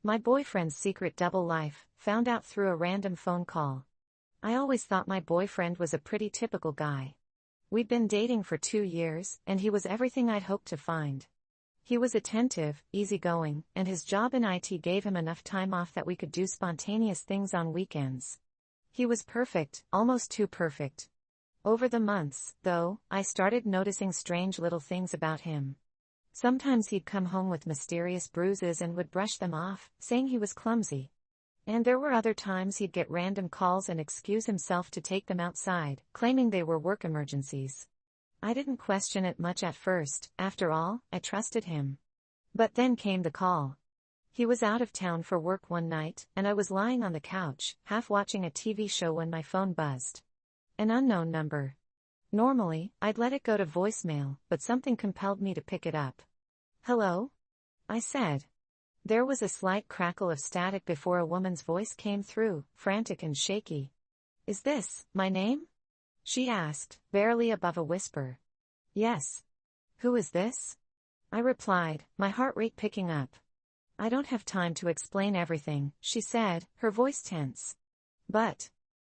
My boyfriend's secret double life, found out through a random phone call. I always thought my boyfriend was a pretty typical guy. We'd been dating for 2 years, and he was everything I'd hoped to find. He was attentive, easygoing, and his job in IT gave him enough time off that we could do spontaneous things on weekends. He was perfect, almost too perfect. Over the months, though, I started noticing strange little things about him. Sometimes he'd come home with mysterious bruises and would brush them off, saying he was clumsy. And there were other times he'd get random calls and excuse himself to take them outside, claiming they were work emergencies. I didn't question it much at first, after all, I trusted him. But then came the call. He was out of town for work one night, and I was lying on the couch, half watching a TV show when my phone buzzed. An unknown number. Normally, I'd let it go to voicemail, but something compelled me to pick it up. "Hello?" I said. There was a slight crackle of static before a woman's voice came through, frantic and shaky. "Is this my name?" she asked, barely above a whisper. "Yes." "Who is this?" I replied, my heart rate picking up. "I don't have time to explain everything," she said, her voice tense. "But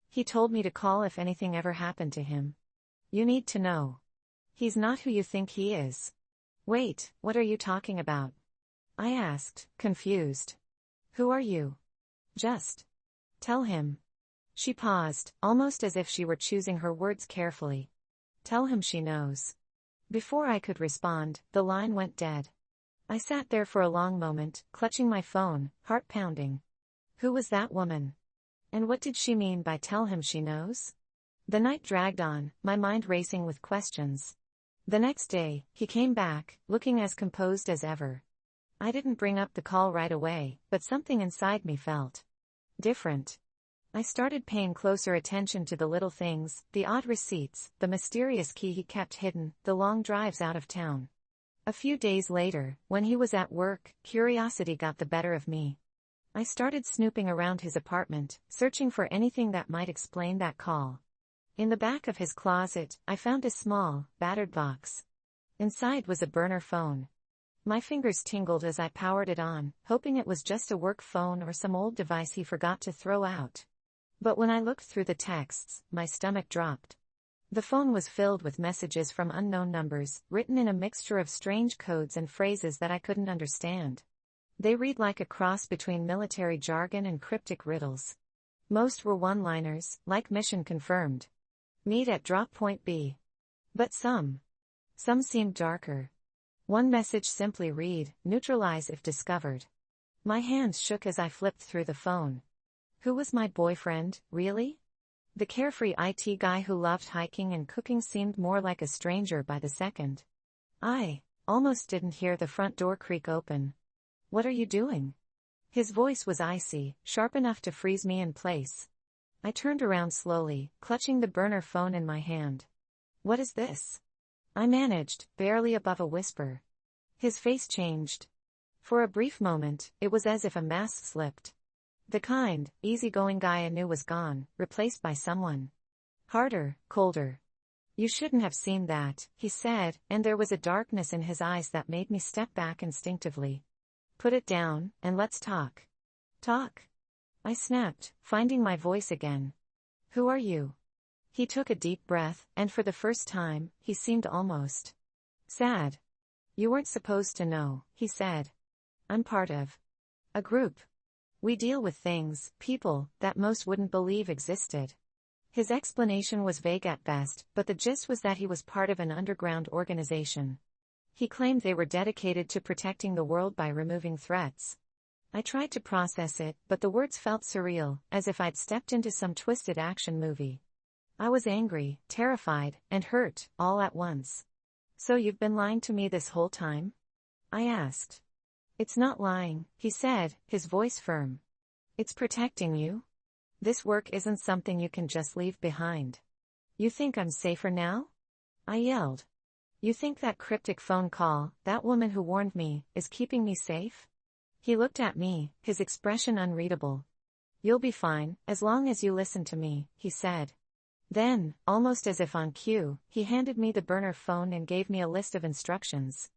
he told me to call if anything ever happened to him. You need to know. He's not who you think he is." "Wait, what are you talking about?" I asked, confused. "Who are you?" "Just tell him." She paused, almost as if she were choosing her words carefully. "Tell him she knows." Before I could respond, the line went dead. I sat there for a long moment, clutching my phone, heart pounding. Who was that woman? And what did she mean by "tell him she knows"? The night dragged on, my mind racing with questions. The next day, he came back, looking as composed as ever. I didn't bring up the call right away, but something inside me felt different. I started paying closer attention to the little things, the odd receipts, the mysterious key he kept hidden, the long drives out of town. A few days later, when he was at work, curiosity got the better of me. I started snooping around his apartment, searching for anything that might explain that call. In the back of his closet, I found a small, battered box. Inside was a burner phone. My fingers tingled as I powered it on, hoping it was just a work phone or some old device he forgot to throw out. But when I looked through the texts, my stomach dropped. The phone was filled with messages from unknown numbers, written in a mixture of strange codes and phrases that I couldn't understand. They read like a cross between military jargon and cryptic riddles. Most were one-liners, like "mission confirmed. Meet at drop point B." But some seemed darker. One message simply read, "Neutralize if discovered." My hands shook as I flipped through the phone. Who was my boyfriend, really? The carefree IT guy who loved hiking and cooking seemed more like a stranger by the second. I almost didn't hear the front door creak open. "What are you doing?" His voice was icy, sharp enough to freeze me in place. I turned around slowly, clutching the burner phone in my hand. "What is this?" I managed, barely above a whisper. His face changed. For a brief moment, it was as if a mask slipped. The kind, easygoing guy I knew was gone, replaced by someone harder, colder. "You shouldn't have seen that," he said, and there was a darkness in his eyes that made me step back instinctively. "Put it down, and let's talk." "Talk?" I snapped, finding my voice again. "Who are you?" He took a deep breath, and for the first time, he seemed almost sad. "You weren't supposed to know," he said. "I'm part of a group. We deal with things, people, that most wouldn't believe existed." His explanation was vague at best, but the gist was that he was part of an underground organization. He claimed they were dedicated to protecting the world by removing threats. I tried to process it, but the words felt surreal, as if I'd stepped into some twisted action movie. I was angry, terrified, and hurt, all at once. "So you've been lying to me this whole time?" I asked. "It's not lying," he said, his voice firm. "It's protecting you. This work isn't something you can just leave behind." "You think I'm safer now?" I yelled. "You think that cryptic phone call, that woman who warned me, is keeping me safe?" He looked at me, his expression unreadable. "You'll be fine, as long as you listen to me," he said. Then, almost as if on cue, he handed me the burner phone and gave me a list of instructions.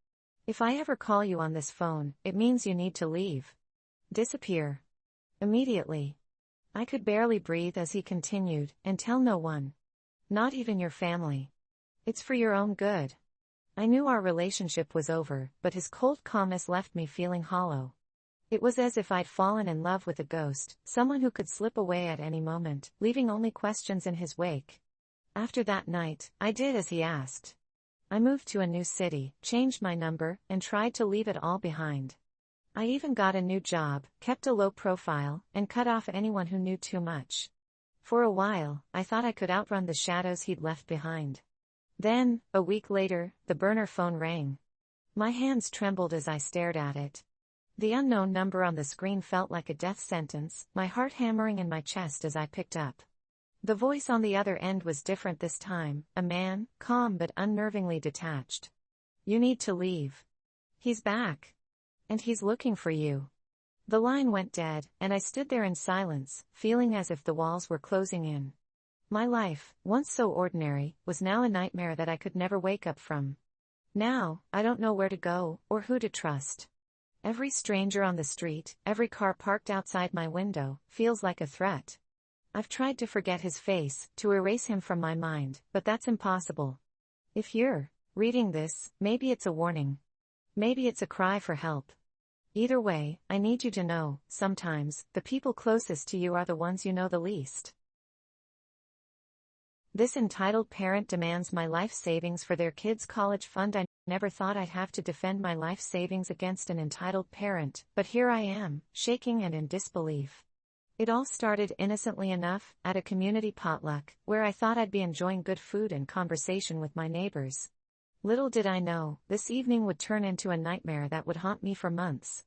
"If I ever call you on this phone, it means you need to leave. Disappear. Immediately. I could barely breathe as he continued, and tell no one. Not even your family. It's for your own good. I knew our relationship was over, but his cold calmness left me feeling hollow. It was as if I'd fallen in love with a ghost, someone who could slip away at any moment, leaving only questions in his wake. After that night, I did as he asked. I moved to a new city, changed my number, and tried to leave it all behind. I even got a new job, kept a low profile, and cut off anyone who knew too much. For a while, I thought I could outrun the shadows he'd left behind. Then, a week later, the burner phone rang. My hands trembled as I stared at it. The unknown number on the screen felt like a death sentence, my heart hammering in my chest as I picked up. The voice on the other end was different this time, a man, calm but unnervingly detached. You need to leave. He's back. And he's looking for you. The line went dead, and I stood there in silence, feeling as if the walls were closing in. My life, once so ordinary, was now a nightmare that I could never wake up from. Now, I don't know where to go, or who to trust. Every stranger on the street, every car parked outside my window, feels like a threat. I've tried to forget his face, to erase him from my mind, but that's impossible. If you're reading this, maybe it's a warning. Maybe it's a cry for help. Either way, I need you to know, sometimes, the people closest to you are the ones you know the least. This entitled parent demands my life savings for their kids' college fund. I never thought I'd have to defend my life savings against an entitled parent, but here I am, shaking and in disbelief. It all started innocently enough, at a community potluck, where I thought I'd be enjoying good food and conversation with my neighbors. Little did I know, this evening would turn into a nightmare that would haunt me for months.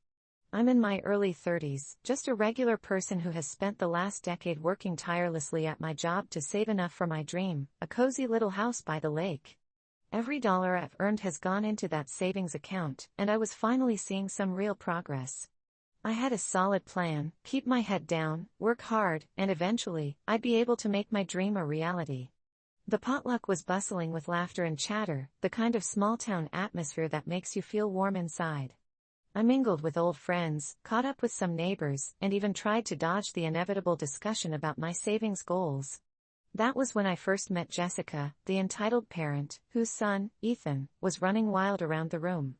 I'm in my early 30s, just a regular person who has spent the last decade working tirelessly at my job to save enough for my dream, a cozy little house by the lake. Every dollar I've earned has gone into that savings account, and I was finally seeing some real progress. I had a solid plan, keep my head down, work hard, and eventually, I'd be able to make my dream a reality. The potluck was bustling with laughter and chatter, the kind of small-town atmosphere that makes you feel warm inside. I mingled with old friends, caught up with some neighbors, and even tried to dodge the inevitable discussion about my savings goals. That was when I first met Jessica, the entitled parent, whose son, Ethan, was running wild around the room.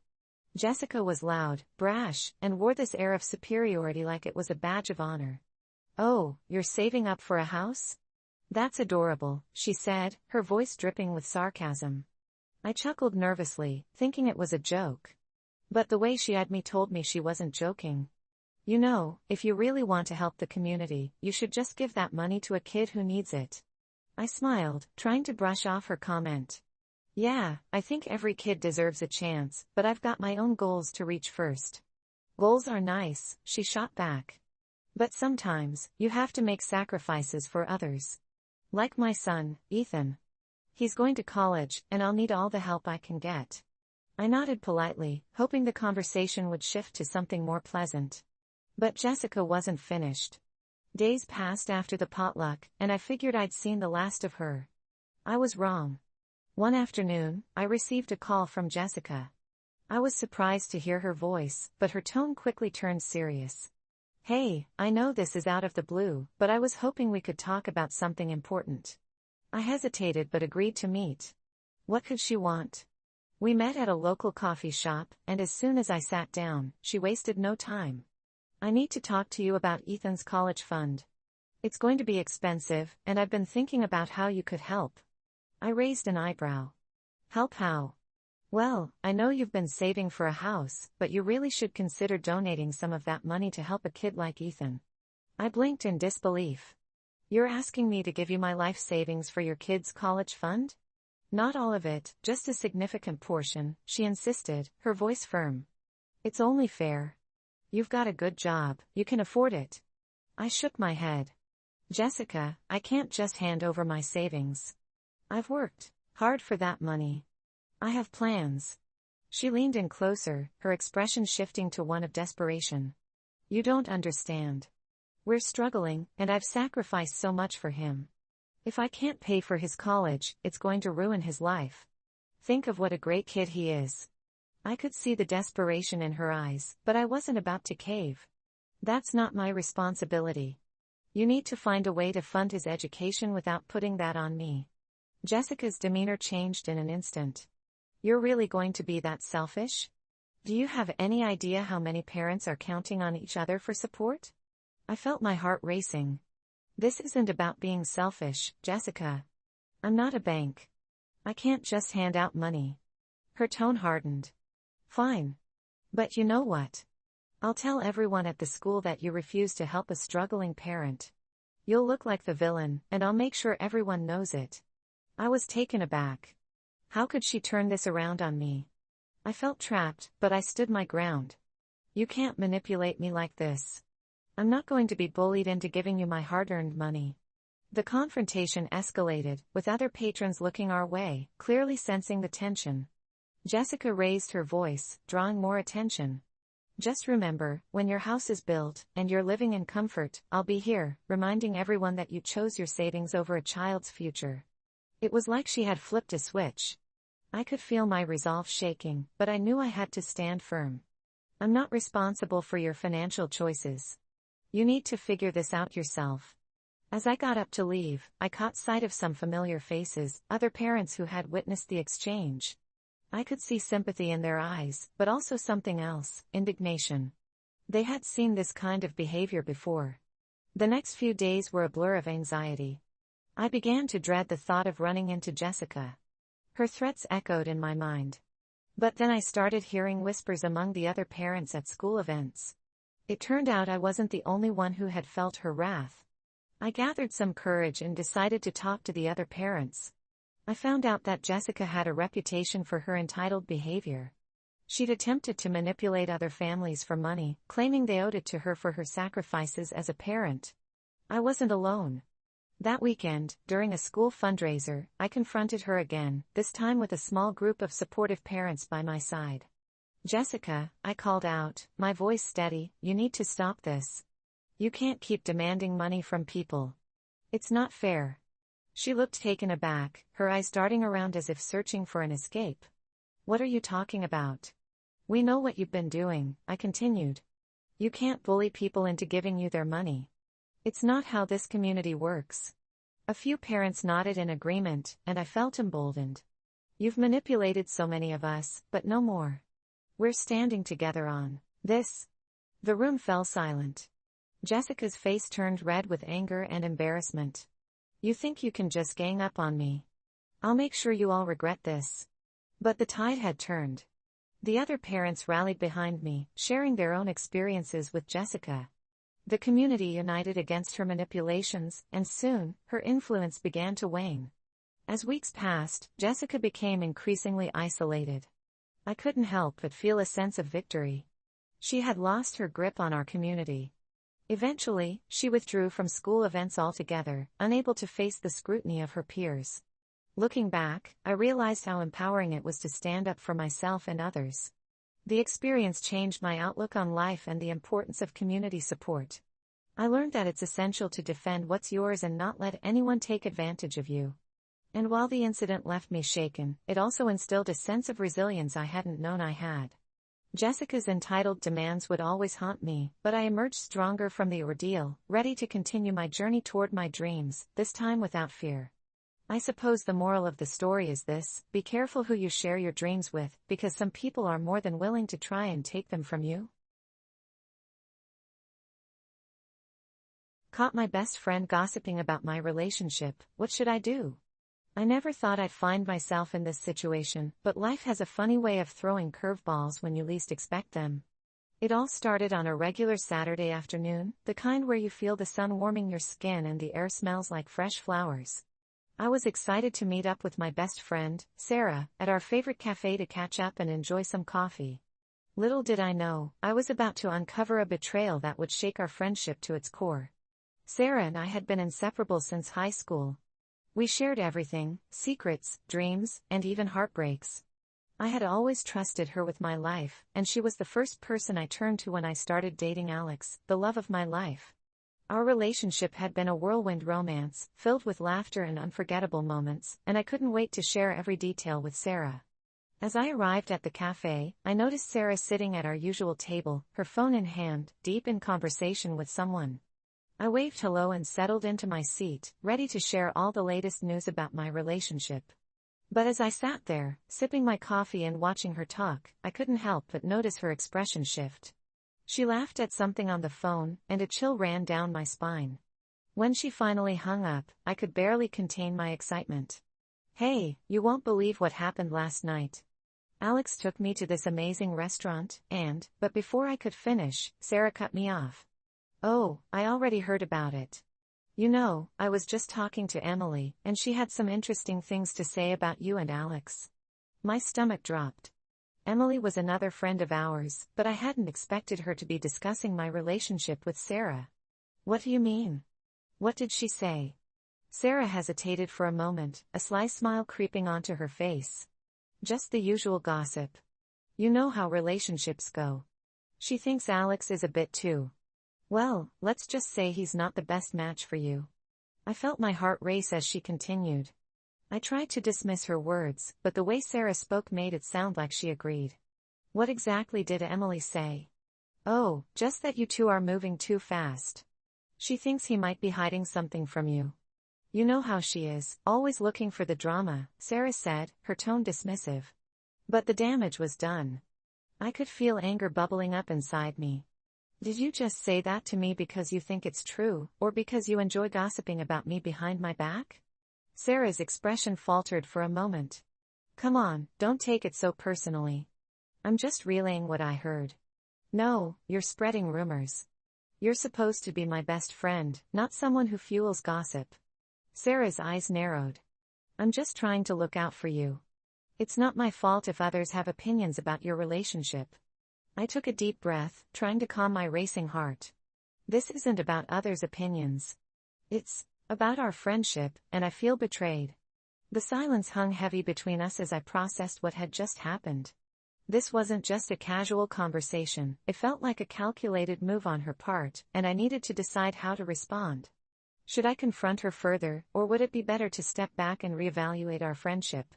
Jessica was loud, brash, and wore this air of superiority like it was a badge of honor. "Oh, you're saving up for a house? That's adorable," she said, her voice dripping with sarcasm. I chuckled nervously, thinking it was a joke. But the way she eyed me told me she wasn't joking. "You know, if you really want to help the community, you should just give that money to a kid who needs it." I smiled, trying to brush off her comment. "Yeah, I think every kid deserves a chance, but I've got my own goals to reach first." "Goals are nice," she shot back. "But sometimes, you have to make sacrifices for others. Like my son, Ethan. He's going to college, and I'll need all the help I can get." I nodded politely, hoping the conversation would shift to something more pleasant. But Jessica wasn't finished. Days passed after the potluck, and I figured I'd seen the last of her. I was wrong. One afternoon, I received a call from Jessica. I was surprised to hear her voice, but her tone quickly turned serious. "Hey, I know this is out of the blue, but I was hoping we could talk about something important." I hesitated but agreed to meet. What could she want? We met at a local coffee shop, and as soon as I sat down, she wasted no time. "I need to talk to you about Ethan's college fund. It's going to be expensive, and I've been thinking about how you could help." I raised an eyebrow. "Help how?" "Well, I know you've been saving for a house, but you really should consider donating some of that money to help a kid like Ethan." I blinked in disbelief. "You're asking me to give you my life savings for your kid's college fund?" "Not all of it, just a significant portion," she insisted, her voice firm. "It's only fair. You've got a good job, you can afford it." I shook my head. "Jessica, I can't just hand over my savings. I've worked hard for that money. I have plans." She leaned in closer, her expression shifting to one of desperation. "You don't understand. We're struggling, and I've sacrificed so much for him. If I can't pay for his college, it's going to ruin his life. Think of what a great kid he is." I could see the desperation in her eyes, but I wasn't about to cave. That's not my responsibility. You need to find a way to fund his education without putting that on me. Jessica's demeanor changed in an instant. You're really going to be that selfish? Do you have any idea how many parents are counting on each other for support? I felt my heart racing. This isn't about being selfish, Jessica. I'm not a bank. I can't just hand out money. Her tone hardened. Fine. But you know what? I'll tell everyone at the school that you refuse to help a struggling parent. You'll look like the villain, and I'll make sure everyone knows it. I was taken aback. How could she turn this around on me? I felt trapped, but I stood my ground. You can't manipulate me like this. I'm not going to be bullied into giving you my hard-earned money. The confrontation escalated, with other patrons looking our way, clearly sensing the tension. Jessica raised her voice, drawing more attention. Just remember, when your house is built, and you're living in comfort, I'll be here, reminding everyone that you chose your savings over a child's future. It was like she had flipped a switch. I could feel my resolve shaking, but I knew I had to stand firm. I'm not responsible for your financial choices. You need to figure this out yourself. As I got up to leave, I caught sight of some familiar faces, other parents who had witnessed the exchange. I could see sympathy in their eyes, but also something else, indignation. They had seen this kind of behavior before. The next few days were a blur of anxiety. I began to dread the thought of running into Jessica. Her threats echoed in my mind. But then I started hearing whispers among the other parents at school events. It turned out I wasn't the only one who had felt her wrath. I gathered some courage and decided to talk to the other parents. I found out that Jessica had a reputation for her entitled behavior. She'd attempted to manipulate other families for money, claiming they owed it to her for her sacrifices as a parent. I wasn't alone. That weekend, during a school fundraiser, I confronted her again, this time with a small group of supportive parents by my side. Jessica, I called out, my voice steady, you need to stop this. You can't keep demanding money from people. It's not fair. She looked taken aback, her eyes darting around as if searching for an escape. What are you talking about? We know what you've been doing, I continued. You can't bully people into giving you their money. It's not how this community works. A few parents nodded in agreement, and I felt emboldened. You've manipulated so many of us, but no more. We're standing together on this. The room fell silent. Jessica's face turned red with anger and embarrassment. You think you can just gang up on me? I'll make sure you all regret this. But the tide had turned. The other parents rallied behind me, sharing their own experiences with Jessica. The community united against her manipulations, and soon, her influence began to wane. As weeks passed, Jessica became increasingly isolated. I couldn't help but feel a sense of victory. She had lost her grip on our community. Eventually, she withdrew from school events altogether, unable to face the scrutiny of her peers. Looking back, I realized how empowering it was to stand up for myself and others. The experience changed my outlook on life and the importance of community support. I learned that it's essential to defend what's yours and not let anyone take advantage of you. And while the incident left me shaken, it also instilled a sense of resilience I hadn't known I had. Jessica's entitled demands would always haunt me, but I emerged stronger from the ordeal, ready to continue my journey toward my dreams, this time without fear. I suppose the moral of the story is this: be careful who you share your dreams with, because some people are more than willing to try and take them from you. Caught my best friend gossiping about my relationship. What should I do? I never thought I'd find myself in this situation, but life has a funny way of throwing curveballs when you least expect them. It all started on a regular Saturday afternoon, the kind where you feel the sun warming your skin and the air smells like fresh flowers. I was excited to meet up with my best friend, Sarah, at our favorite cafe to catch up and enjoy some coffee. Little did I know, I was about to uncover a betrayal that would shake our friendship to its core. Sarah and I had been inseparable since high school. We shared everything, secrets, dreams, and even heartbreaks. I had always trusted her with my life, and she was the first person I turned to when I started dating Alex, the love of my life. Our relationship had been a whirlwind romance, filled with laughter and unforgettable moments, and I couldn't wait to share every detail with Sarah. As I arrived at the cafe, I noticed Sarah sitting at our usual table, her phone in hand, deep in conversation with someone. I waved hello and settled into my seat, ready to share all the latest news about my relationship. But as I sat there, sipping my coffee and watching her talk, I couldn't help but notice her expression shift. She laughed at something on the phone, and a chill ran down my spine. When she finally hung up, I could barely contain my excitement. "Hey, you won't believe what happened last night. Alex took me to this amazing restaurant, but before I could finish, Sarah cut me off." "Oh, I already heard about it. You know, I was just talking to Emily, and she had some interesting things to say about you and Alex." My stomach dropped. Emily was another friend of ours, but I hadn't expected her to be discussing my relationship with Sarah. "What do you mean? What did she say?" Sarah hesitated for a moment, a sly smile creeping onto her face. "Just the usual gossip. You know how relationships go. She thinks Alex is a bit too. Well, let's just say he's not the best match for you." I felt my heart race as she continued. I tried to dismiss her words, but the way Sarah spoke made it sound like she agreed. "What exactly did Emily say?" "Oh, just that you two are moving too fast. She thinks he might be hiding something from you. You know how she is, always looking for the drama," Sarah said, her tone dismissive. But the damage was done. I could feel anger bubbling up inside me. "Did you just say that to me because you think it's true, or because you enjoy gossiping about me behind my back?" Sarah's expression faltered for a moment. "Come on, don't take it so personally. I'm just relaying what I heard." "No, you're spreading rumors. You're supposed to be my best friend, not someone who fuels gossip." Sarah's eyes narrowed. "I'm just trying to look out for you. It's not my fault if others have opinions about your relationship." I took a deep breath, trying to calm my racing heart. This isn't about others' opinions. It's about our friendship, and I feel betrayed. The silence hung heavy between us as I processed what had just happened. This wasn't just a casual conversation, it felt like a calculated move on her part, and I needed to decide how to respond. Should I confront her further, or would it be better to step back and reevaluate our friendship?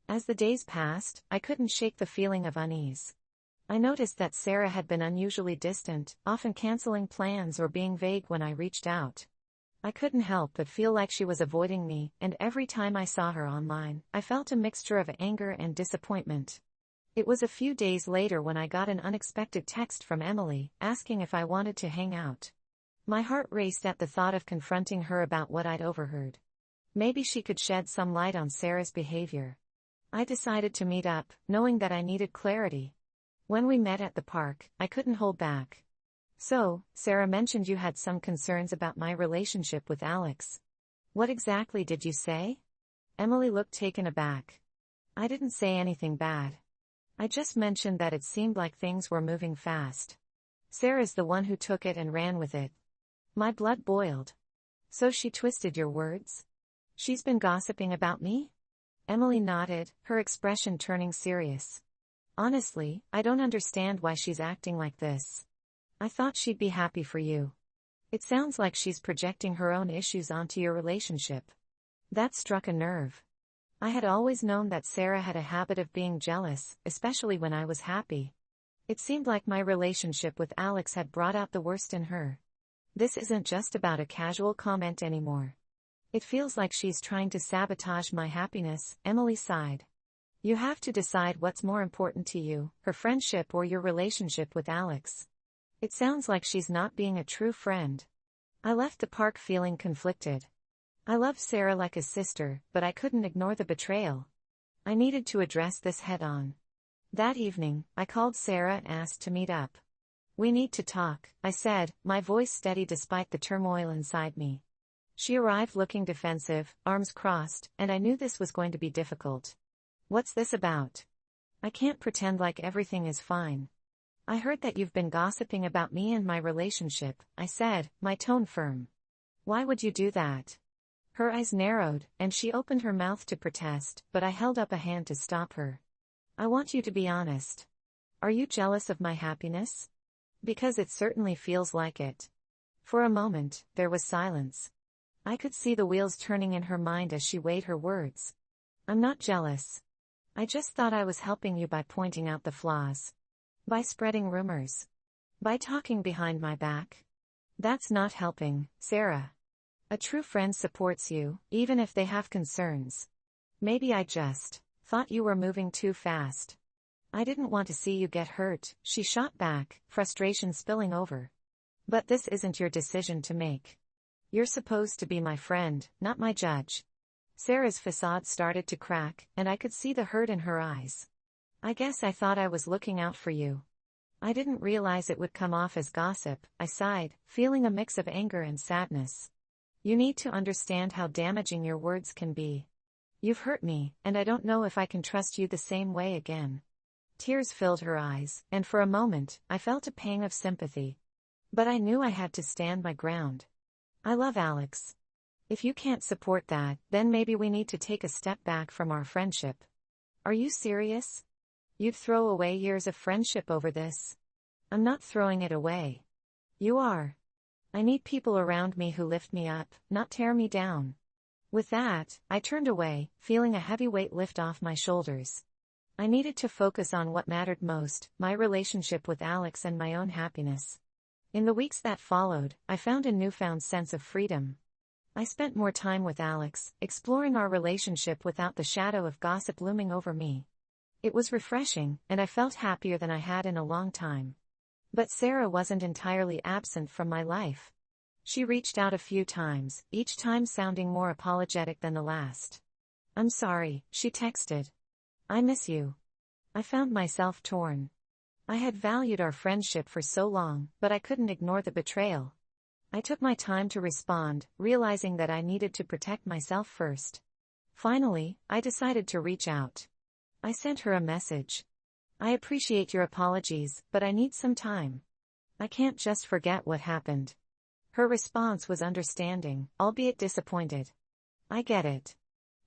As the days passed, I couldn't shake the feeling of unease. I noticed that Sarah had been unusually distant, often canceling plans or being vague when I reached out. I couldn't help but feel like she was avoiding me, and every time I saw her online, I felt a mixture of anger and disappointment. It was a few days later when I got an unexpected text from Emily, asking if I wanted to hang out. My heart raced at the thought of confronting her about what I'd overheard. Maybe she could shed some light on Sarah's behavior. I decided to meet up, knowing that I needed clarity. When we met at the park, I couldn't hold back. "So, Sarah mentioned you had some concerns about my relationship with Alex. What exactly did you say?" Emily looked taken aback. "I didn't say anything bad. I just mentioned that it seemed like things were moving fast." Sarah's the one who took it and ran with it. My blood boiled. "So she twisted your words? She's been gossiping about me?" Emily nodded, her expression turning serious. "Honestly, I don't understand why she's acting like this. I thought she'd be happy for you. It sounds like she's projecting her own issues onto your relationship." That struck a nerve. I had always known that Sarah had a habit of being jealous, especially when I was happy. It seemed like my relationship with Alex had brought out the worst in her. This isn't just about a casual comment anymore. It feels like she's trying to sabotage my happiness, Emily sighed. "You have to decide what's more important to you, her friendship or your relationship with Alex. It sounds like she's not being a true friend." I left the park feeling conflicted. I loved Sarah like a sister, but I couldn't ignore the betrayal. I needed to address this head-on. That evening, I called Sarah and asked to meet up. "We need to talk," I said, my voice steady despite the turmoil inside me. She arrived looking defensive, arms crossed, and I knew this was going to be difficult. "What's this about? I can't pretend like everything is fine. I heard that you've been gossiping about me and my relationship," I said, my tone firm. "Why would you do that?" Her eyes narrowed, and she opened her mouth to protest, but I held up a hand to stop her. "I want you to be honest. Are you jealous of my happiness? Because it certainly feels like it." For a moment, there was silence. I could see the wheels turning in her mind as she weighed her words. "I'm not jealous. I just thought I was helping you by pointing out the flaws. By spreading rumors. By talking behind my back. That's not helping, Sarah. A true friend supports you, even if they have concerns. Maybe I just thought you were moving too fast. I didn't want to see you get hurt, she shot back, frustration spilling over. But this isn't your decision to make. You're supposed to be my friend, not my judge. Sarah's facade started to crack, and I could see the hurt in her eyes. I guess I thought I was looking out for you. I didn't realize it would come off as gossip, I sighed, feeling a mix of anger and sadness. You need to understand how damaging your words can be. You've hurt me, and I don't know if I can trust you the same way again. Tears filled her eyes, and for a moment, I felt a pang of sympathy. But I knew I had to stand my ground. I love Alex. If you can't support that, then maybe we need to take a step back from our friendship. Are you serious? You'd throw away years of friendship over this? I'm not throwing it away. You are. I need people around me who lift me up, not tear me down. With that, I turned away, feeling a heavy weight lift off my shoulders. I needed to focus on what mattered most, my relationship with Alex and my own happiness. In the weeks that followed, I found a newfound sense of freedom. I spent more time with Alex, exploring our relationship without the shadow of gossip looming over me. It was refreshing, and I felt happier than I had in a long time. But Sarah wasn't entirely absent from my life. She reached out a few times, each time sounding more apologetic than the last. I'm sorry, she texted. I miss you. I found myself torn. I had valued our friendship for so long, but I couldn't ignore the betrayal. I took my time to respond, realizing that I needed to protect myself first. Finally, I decided to reach out. I sent her a message. I appreciate your apologies, but I need some time. I can't just forget what happened. Her response was understanding, albeit disappointed. I get it.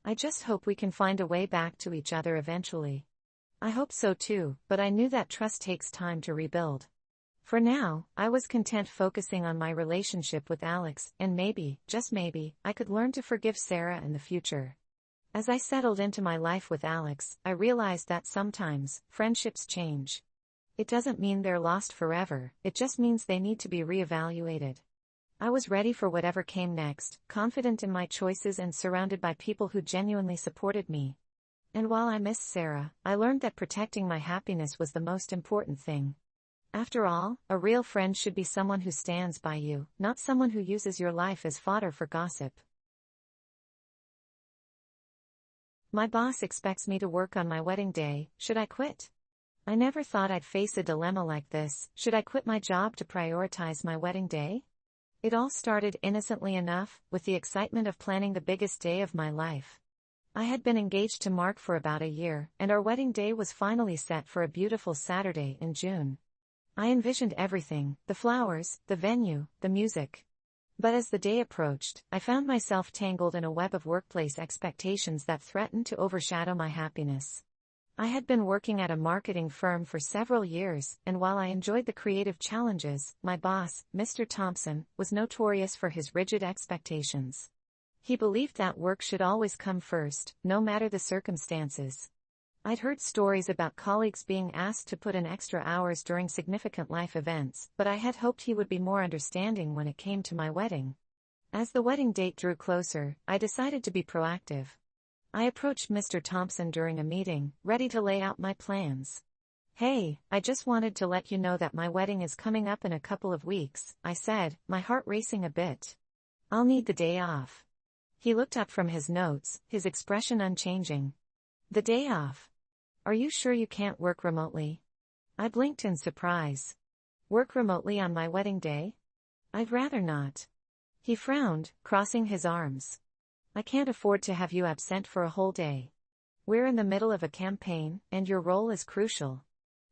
I just hope we can find a way back to each other eventually. I hope so too, but I knew that trust takes time to rebuild. For now, I was content focusing on my relationship with Alex, and maybe, just maybe, I could learn to forgive Sarah in the future. As I settled into my life with Alex, I realized that sometimes, friendships change. It doesn't mean they're lost forever, it just means they need to be reevaluated. I was ready for whatever came next, confident in my choices and surrounded by people who genuinely supported me. And while I missed Sarah, I learned that protecting my happiness was the most important thing. After all, a real friend should be someone who stands by you, not someone who uses your life as fodder for gossip. My boss expects me to work on my wedding day. Should I quit? I never thought I'd face a dilemma like this. Should I quit my job to prioritize my wedding day? It all started innocently enough, with the excitement of planning the biggest day of my life. I had been engaged to Mark for about a year, and our wedding day was finally set for a beautiful Saturday in June. I envisioned everything, the flowers, the venue, the music. But as the day approached, I found myself tangled in a web of workplace expectations that threatened to overshadow my happiness. I had been working at a marketing firm for several years, and while I enjoyed the creative challenges, my boss, Mr. Thompson, was notorious for his rigid expectations. He believed that work should always come first, no matter the circumstances. I'd heard stories about colleagues being asked to put in extra hours during significant life events, but I had hoped he would be more understanding when it came to my wedding. As the wedding date drew closer, I decided to be proactive. I approached Mr. Thompson during a meeting, ready to lay out my plans. Hey, I just wanted to let you know that my wedding is coming up in a couple of weeks, I said, my heart racing a bit. I'll need the day off. He looked up from his notes, his expression unchanging. The day off? Are you sure you can't work remotely? I blinked in surprise. Work remotely on my wedding day? I'd rather not. He frowned, crossing his arms. I can't afford to have you absent for a whole day. We're in the middle of a campaign, and your role is crucial.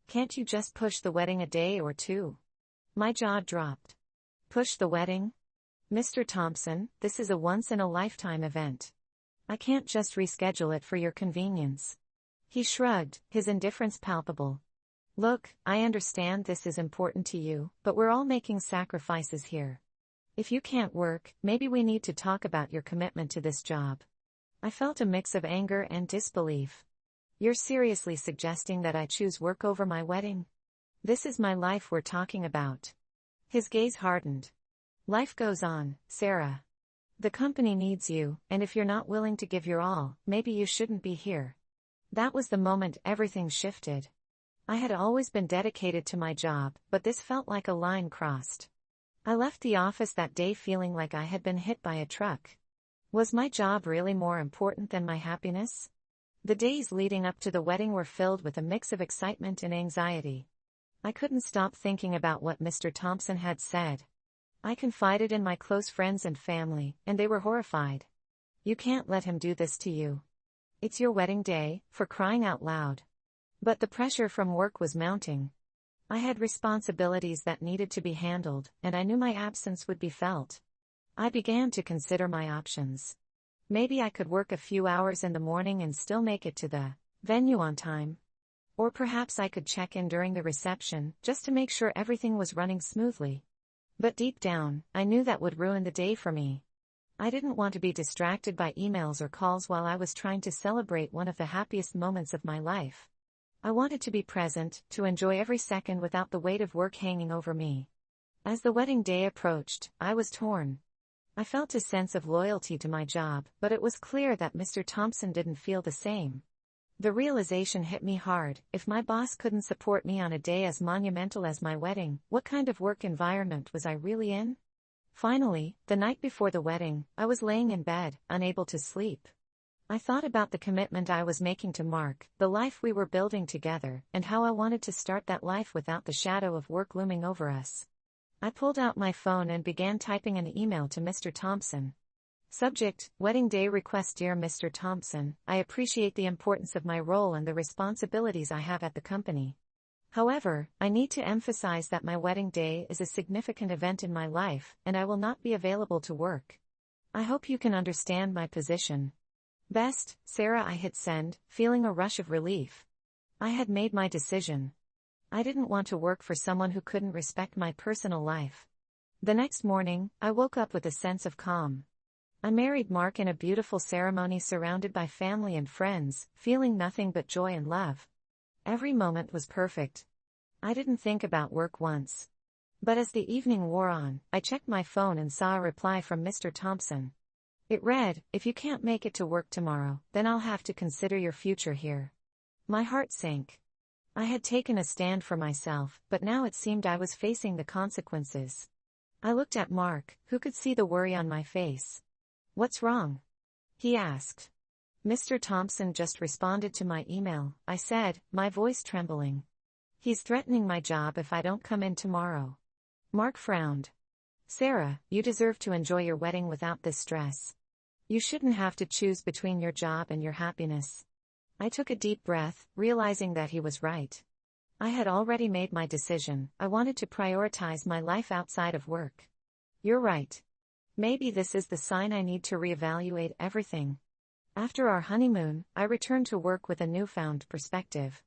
Can't you just push the wedding a day or two? My jaw dropped. Push the wedding? Mr. Thompson, this is a once-in-a-lifetime event. I can't just reschedule it for your convenience. He shrugged, his indifference palpable. Look, I understand this is important to you, but we're all making sacrifices here. If you can't work, maybe we need to talk about your commitment to this job. I felt a mix of anger and disbelief. You're seriously suggesting that I choose work over my wedding? This is my life we're talking about. His gaze hardened. Life goes on, Sarah. The company needs you, and if you're not willing to give your all, maybe you shouldn't be here. That was the moment everything shifted. I had always been dedicated to my job, but this felt like a line crossed. I left the office that day feeling like I had been hit by a truck. Was my job really more important than my happiness? The days leading up to the wedding were filled with a mix of excitement and anxiety. I couldn't stop thinking about what Mr. Thompson had said. I confided in my close friends and family, and they were horrified. You can't let him do this to you. It's your wedding day, for crying out loud. But the pressure from work was mounting. I had responsibilities that needed to be handled, and I knew my absence would be felt. I began to consider my options. Maybe I could work a few hours in the morning and still make it to the venue on time. Or perhaps I could check in during the reception, just to make sure everything was running smoothly. But deep down, I knew that would ruin the day for me. I didn't want to be distracted by emails or calls while I was trying to celebrate one of the happiest moments of my life. I wanted to be present, to enjoy every second without the weight of work hanging over me. As the wedding day approached, I was torn. I felt a sense of loyalty to my job, but it was clear that Mr. Thompson didn't feel the same. The realization hit me hard: if my boss couldn't support me on a day as monumental as my wedding, what kind of work environment was I really in? Finally, the night before the wedding, I was laying in bed, unable to sleep. I thought about the commitment I was making to Mark, the life we were building together, and how I wanted to start that life without the shadow of work looming over us. I pulled out my phone and began typing an email to Mr. Thompson. Subject: Wedding Day Request. Dear Mr. Thompson, I appreciate the importance of my role and the responsibilities I have at the company. However, I need to emphasize that my wedding day is a significant event in my life, and I will not be available to work. I hope you can understand my position. Best, Sarah. I hit send, feeling a rush of relief. I had made my decision. I didn't want to work for someone who couldn't respect my personal life. The next morning, I woke up with a sense of calm. I married Mark in a beautiful ceremony surrounded by family and friends, feeling nothing but joy and love. Every moment was perfect. I didn't think about work once. But as the evening wore on, I checked my phone and saw a reply from Mr. Thompson. It read, "If you can't make it to work tomorrow, then I'll have to consider your future here." My heart sank. I had taken a stand for myself, but now it seemed I was facing the consequences. I looked at Mark, who could see the worry on my face. "What's wrong?" he asked. "Mr. Thompson just responded to my email," I said, my voice trembling. "He's threatening my job if I don't come in tomorrow." Mark frowned. "Sarah, you deserve to enjoy your wedding without this stress. You shouldn't have to choose between your job and your happiness." I took a deep breath, realizing that he was right. I had already made my decision. I wanted to prioritize my life outside of work. "You're right. Maybe this is the sign I need to reevaluate everything." After our honeymoon, I returned to work with a newfound perspective.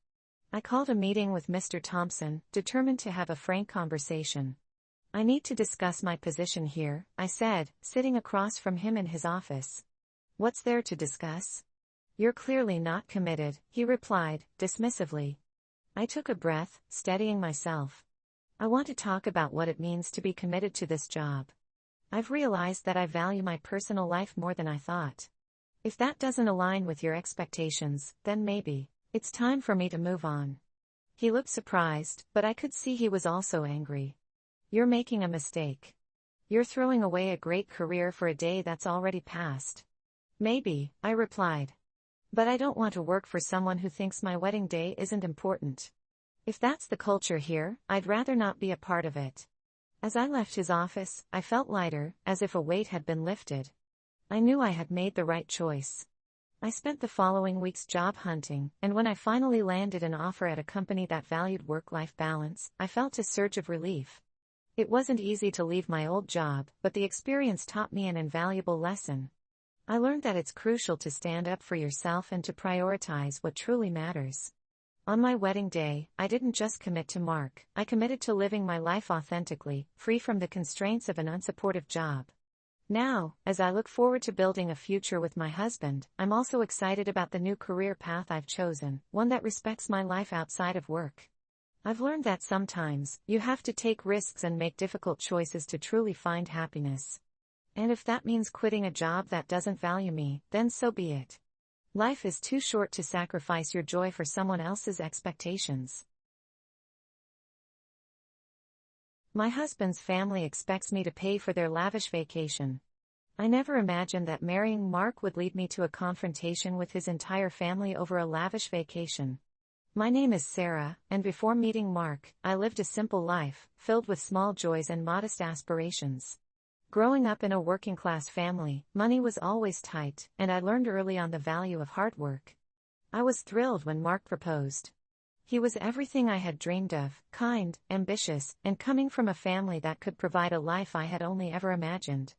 I called a meeting with Mr. Thompson, determined to have a frank conversation. "I need to discuss my position here," I said, sitting across from him in his office. "What's there to discuss?" "You're clearly not committed," he replied, dismissively. I took a breath, steadying myself. "I want to talk about what it means to be committed to this job. I've realized that I value my personal life more than I thought. If that doesn't align with your expectations, then maybe it's time for me to move on." He looked surprised, but I could see he was also angry. "You're making a mistake. You're throwing away a great career for a day that's already passed." "Maybe," I replied. "But I don't want to work for someone who thinks my wedding day isn't important. If that's the culture here, I'd rather not be a part of it." As I left his office, I felt lighter, as if a weight had been lifted. I knew I had made the right choice. I spent the following weeks job hunting, and when I finally landed an offer at a company that valued work-life balance, I felt a surge of relief. It wasn't easy to leave my old job, but the experience taught me an invaluable lesson. I learned that it's crucial to stand up for yourself and to prioritize what truly matters. On my wedding day, I didn't just commit to Mark, I committed to living my life authentically, free from the constraints of an unsupportive job. Now, as I look forward to building a future with my husband, I'm also excited about the new career path I've chosen, one that respects my life outside of work. I've learned that sometimes, you have to take risks and make difficult choices to truly find happiness. And if that means quitting a job that doesn't value me, then so be it. Life is too short to sacrifice your joy for someone else's expectations. My husband's family expects me to pay for their lavish vacation. I never imagined that marrying Mark would lead me to a confrontation with his entire family over a lavish vacation. My name is Sarah, and before meeting Mark, I lived a simple life, filled with small joys and modest aspirations. Growing up in a working-class family, money was always tight, and I learned early on the value of hard work. I was thrilled when Mark proposed. He was everything I had dreamed of, kind, ambitious, and coming from a family that could provide a life I had only ever imagined.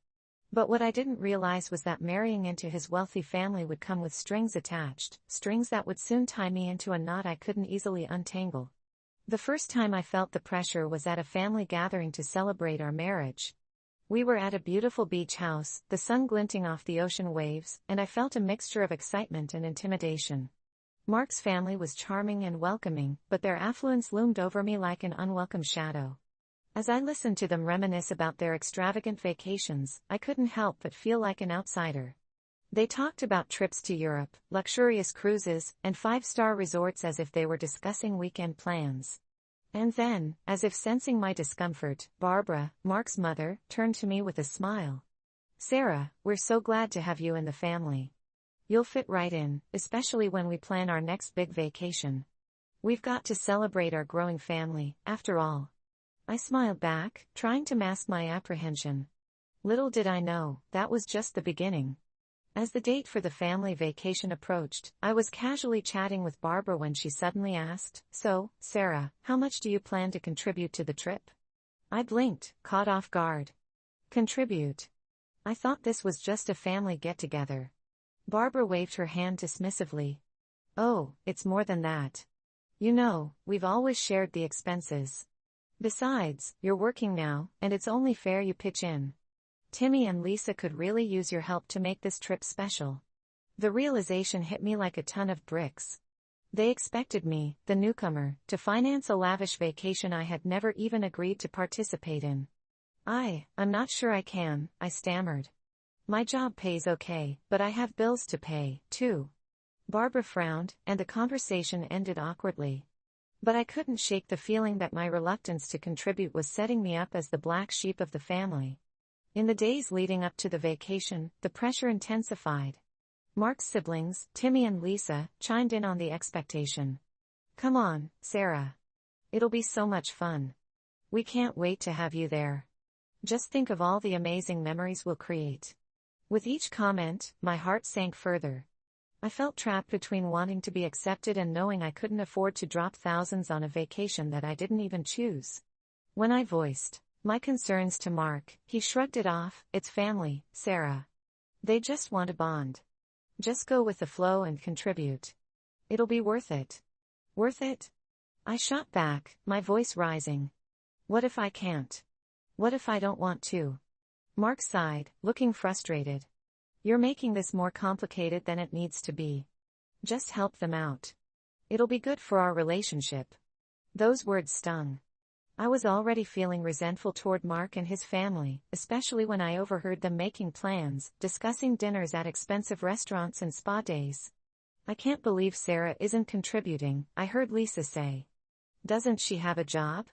But what I didn't realize was that marrying into his wealthy family would come with strings attached, strings that would soon tie me into a knot I couldn't easily untangle. The first time I felt the pressure was at a family gathering to celebrate our marriage. We were at a beautiful beach house, the sun glinting off the ocean waves, and I felt a mixture of excitement and intimidation. Mark's family was charming and welcoming, but their affluence loomed over me like an unwelcome shadow. As I listened to them reminisce about their extravagant vacations, I couldn't help but feel like an outsider. They talked about trips to Europe, luxurious cruises, and five-star resorts as if they were discussing weekend plans. And then, as if sensing my discomfort, Barbara, Mark's mother, turned to me with a smile. "Sarah, we're so glad to have you in the family. You'll fit right in, especially when we plan our next big vacation. We've got to celebrate our growing family, after all." I smiled back, trying to mask my apprehension. Little did I know, that was just the beginning. As the date for the family vacation approached, I was casually chatting with Barbara when she suddenly asked, "So, Sarah, how much do you plan to contribute to the trip?" I blinked, caught off guard. Contribute? I thought this was just a family get-together. Barbara waved her hand dismissively. "Oh, it's more than that. You know, we've always shared the expenses. Besides, you're working now, and it's only fair you pitch in. Timmy and Lisa could really use your help to make this trip special." The realization hit me like a ton of bricks. They expected me, the newcomer, to finance a lavish vacation I had never even agreed to participate in. I'm not sure I can," I stammered. "My job pays okay, but I have bills to pay, too." Barbara frowned, and the conversation ended awkwardly. But I couldn't shake the feeling that my reluctance to contribute was setting me up as the black sheep of the family. In the days leading up to the vacation, the pressure intensified. Mark's siblings, Timmy and Lisa, chimed in on the expectation. "Come on, Sarah. It'll be so much fun. We can't wait to have you there. Just think of all the amazing memories we'll create." With each comment, my heart sank further. I felt trapped between wanting to be accepted and knowing I couldn't afford to drop thousands on a vacation that I didn't even choose. When I voiced my concerns to Mark, he shrugged it off. "It's family, Sarah. They just want a bond. Just go with the flow and contribute. It'll be worth it." "Worth it?" I shot back, my voice rising. "What if I can't? What if I don't want to?" Mark sighed, looking frustrated. "You're making this more complicated than it needs to be. Just help them out. It'll be good for our relationship." Those words stung. I was already feeling resentful toward Mark and his family, especially when I overheard them making plans, discussing dinners at expensive restaurants and spa days. "I can't believe Sarah isn't contributing," I heard Lisa say. "Doesn't she have a job?"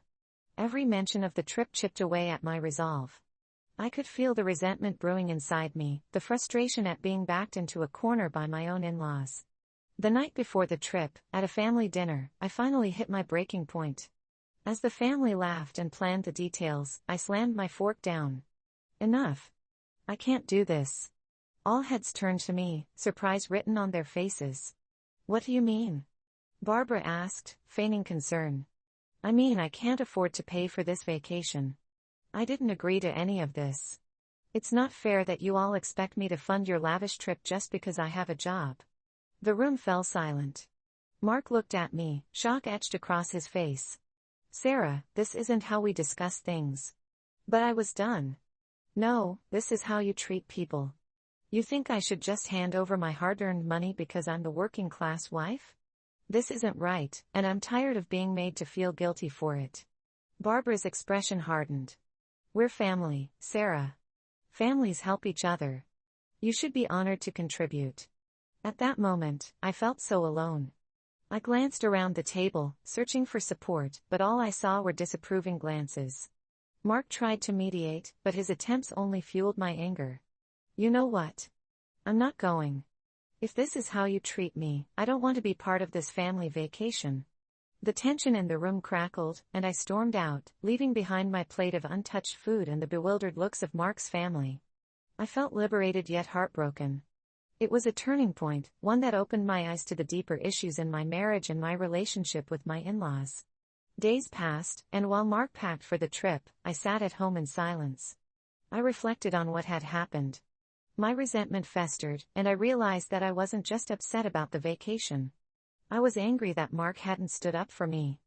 Every mention of the trip chipped away at my resolve. I could feel the resentment brewing inside me, the frustration at being backed into a corner by my own in-laws. The night before the trip, at a family dinner, I finally hit my breaking point. As the family laughed and planned the details, I slammed my fork down. "Enough. I can't do this." All heads turned to me, surprise written on their faces. "What do you mean?" Barbara asked, feigning concern. "I mean I can't afford to pay for this vacation. I didn't agree to any of this. It's not fair that you all expect me to fund your lavish trip just because I have a job." The room fell silent. Mark looked at me, shock etched across his face. "Sarah, this isn't how we discuss things." But I was done. No, this is how you treat people. You think I should just hand over my hard-earned money because I'm the working-class wife? This isn't right, and I'm tired of being made to feel guilty for it. Barbara's expression hardened. We're family, Sarah. Families help each other. You should be honored to contribute. At that moment, I felt so alone. I glanced around the table, searching for support, but all I saw were disapproving glances. Mark tried to mediate, but his attempts only fueled my anger. You know what? I'm not going. If this is how you treat me, I don't want to be part of this family vacation. The tension in the room crackled, and I stormed out, leaving behind my plate of untouched food and the bewildered looks of Mark's family. I felt liberated yet heartbroken. It was a turning point, one that opened my eyes to the deeper issues in my marriage and my relationship with my in-laws. Days passed, and while Mark packed for the trip, I sat at home in silence. I reflected on what had happened. My resentment festered, and I realized that I wasn't just upset about the vacation. I was angry that Mark hadn't stood up for me.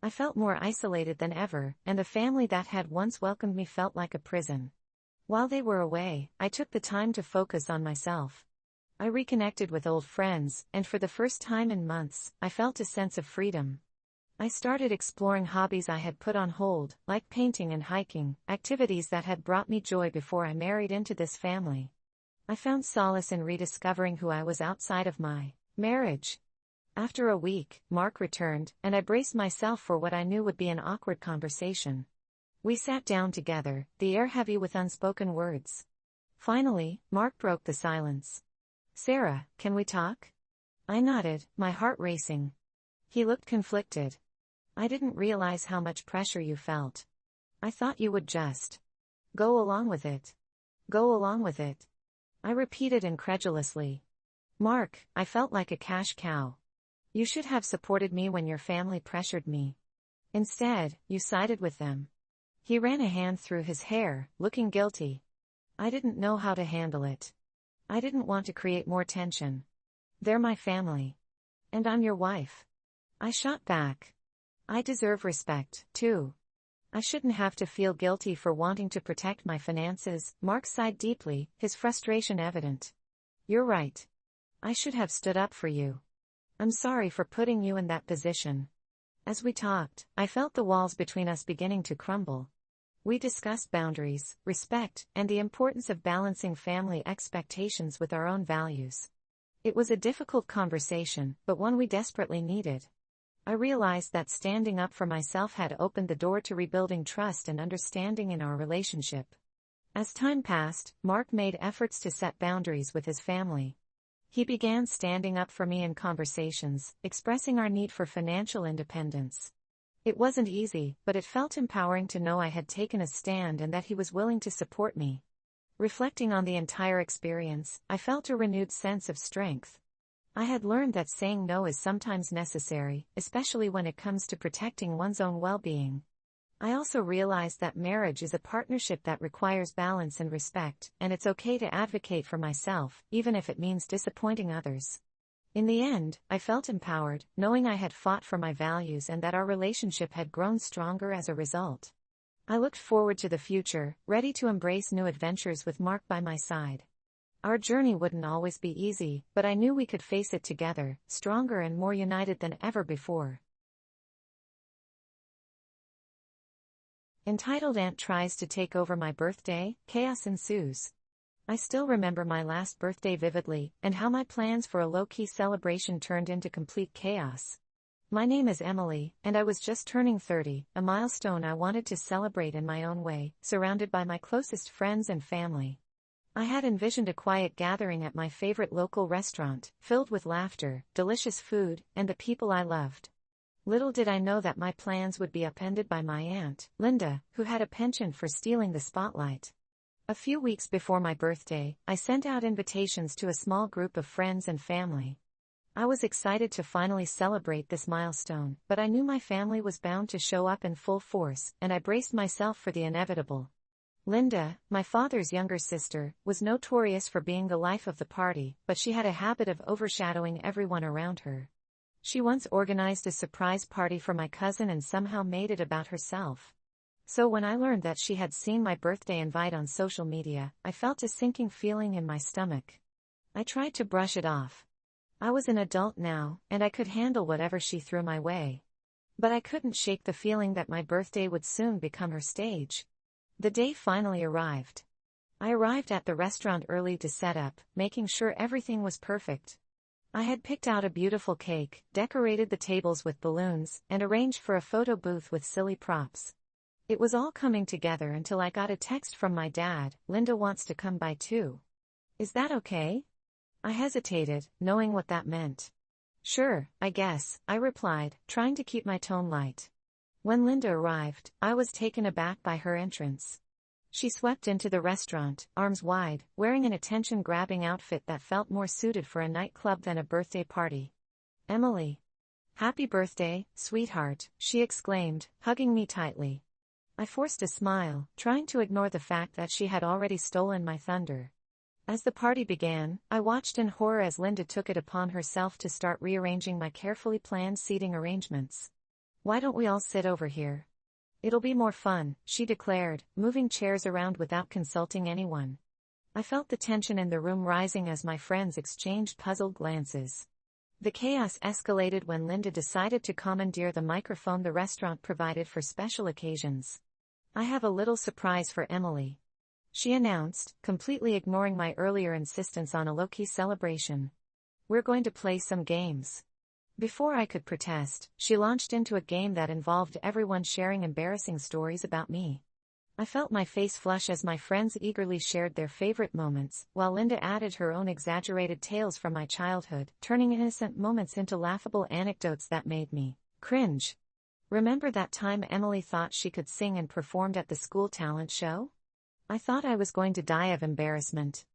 I felt more isolated than ever, and the family that had once welcomed me felt like a prison. While they were away, I took the time to focus on myself. I reconnected with old friends, and for the first time in months, I felt a sense of freedom. I started exploring hobbies I had put on hold, like painting and hiking, activities that had brought me joy before I married into this family. I found solace in rediscovering who I was outside of my marriage. After a week, Mark returned, and I braced myself for what I knew would be an awkward conversation. We sat down together, the air heavy with unspoken words. Finally, Mark broke the silence. Sarah, can we talk? I nodded, my heart racing. He looked conflicted. I didn't realize how much pressure you felt. I thought you would just go along with it. Go along with it. I repeated incredulously. Mark, I felt like a cash cow. You should have supported me when your family pressured me. Instead, you sided with them. He ran a hand through his hair, looking guilty. I didn't know how to handle it. I didn't want to create more tension. They're my family. And I'm your wife. I shot back. I deserve respect, too. I shouldn't have to feel guilty for wanting to protect my finances. Mark sighed deeply, his frustration evident. You're right. I should have stood up for you. I'm sorry for putting you in that position. As we talked, I felt the walls between us beginning to crumble. We discussed boundaries, respect, and the importance of balancing family expectations with our own values. It was a difficult conversation, but one we desperately needed. I realized that standing up for myself had opened the door to rebuilding trust and understanding in our relationship. As time passed, Mark made efforts to set boundaries with his family. He began standing up for me in conversations, expressing our need for financial independence. It wasn't easy, but it felt empowering to know I had taken a stand and that he was willing to support me. Reflecting on the entire experience, I felt a renewed sense of strength. I had learned that saying no is sometimes necessary, especially when it comes to protecting one's own well-being. I also realized that marriage is a partnership that requires balance and respect, and it's okay to advocate for myself, even if it means disappointing others. In the end, I felt empowered, knowing I had fought for my values and that our relationship had grown stronger as a result. I looked forward to the future, ready to embrace new adventures with Mark by my side. Our journey wouldn't always be easy, but I knew we could face it together, stronger and more united than ever before. Entitled Aunt Tries to Take Over My Birthday, Chaos Ensues. I still remember my last birthday vividly, and how my plans for a low-key celebration turned into complete chaos. My name is Emily, and I was just turning 30, a milestone I wanted to celebrate in my own way, surrounded by my closest friends and family. I had envisioned a quiet gathering at my favorite local restaurant, filled with laughter, delicious food, and the people I loved. Little did I know that my plans would be upended by my aunt, Linda, who had a penchant for stealing the spotlight. A few weeks before my birthday, I sent out invitations to a small group of friends and family. I was excited to finally celebrate this milestone, but I knew my family was bound to show up in full force, and I braced myself for the inevitable. Linda, my father's younger sister, was notorious for being the life of the party, but she had a habit of overshadowing everyone around her. She once organized a surprise party for my cousin and somehow made it about herself. So when I learned that she had seen my birthday invite on social media, I felt a sinking feeling in my stomach. I tried to brush it off. I was an adult now, and I could handle whatever she threw my way. But I couldn't shake the feeling that my birthday would soon become her stage. The day finally arrived. I arrived at the restaurant early to set up, making sure everything was perfect. I had picked out a beautiful cake, decorated the tables with balloons, and arranged for a photo booth with silly props. It was all coming together until I got a text from my dad. "Linda wants to come by too. Is that okay?" I hesitated, knowing what that meant. "Sure, I guess," I replied, trying to keep my tone light. When Linda arrived, I was taken aback by her entrance. She swept into the restaurant, arms wide, wearing an attention-grabbing outfit that felt more suited for a nightclub than a birthday party. "Emily. Happy birthday, sweetheart," she exclaimed, hugging me tightly. I forced a smile, trying to ignore the fact that she had already stolen my thunder. As the party began, I watched in horror as Linda took it upon herself to start rearranging my carefully planned seating arrangements. "Why don't we all sit over here? It'll be more fun," she declared, moving chairs around without consulting anyone. I felt the tension in the room rising as my friends exchanged puzzled glances. The chaos escalated when Linda decided to commandeer the microphone the restaurant provided for special occasions. "I have a little surprise for Emily," she announced, completely ignoring my earlier insistence on a low-key celebration. "We're going to play some games." Before I could protest, she launched into a game that involved everyone sharing embarrassing stories about me. I felt my face flush as my friends eagerly shared their favorite moments, while Linda added her own exaggerated tales from my childhood, turning innocent moments into laughable anecdotes that made me cringe. "Remember that time Emily thought she could sing and performed at the school talent show? I thought I was going to die of embarrassment."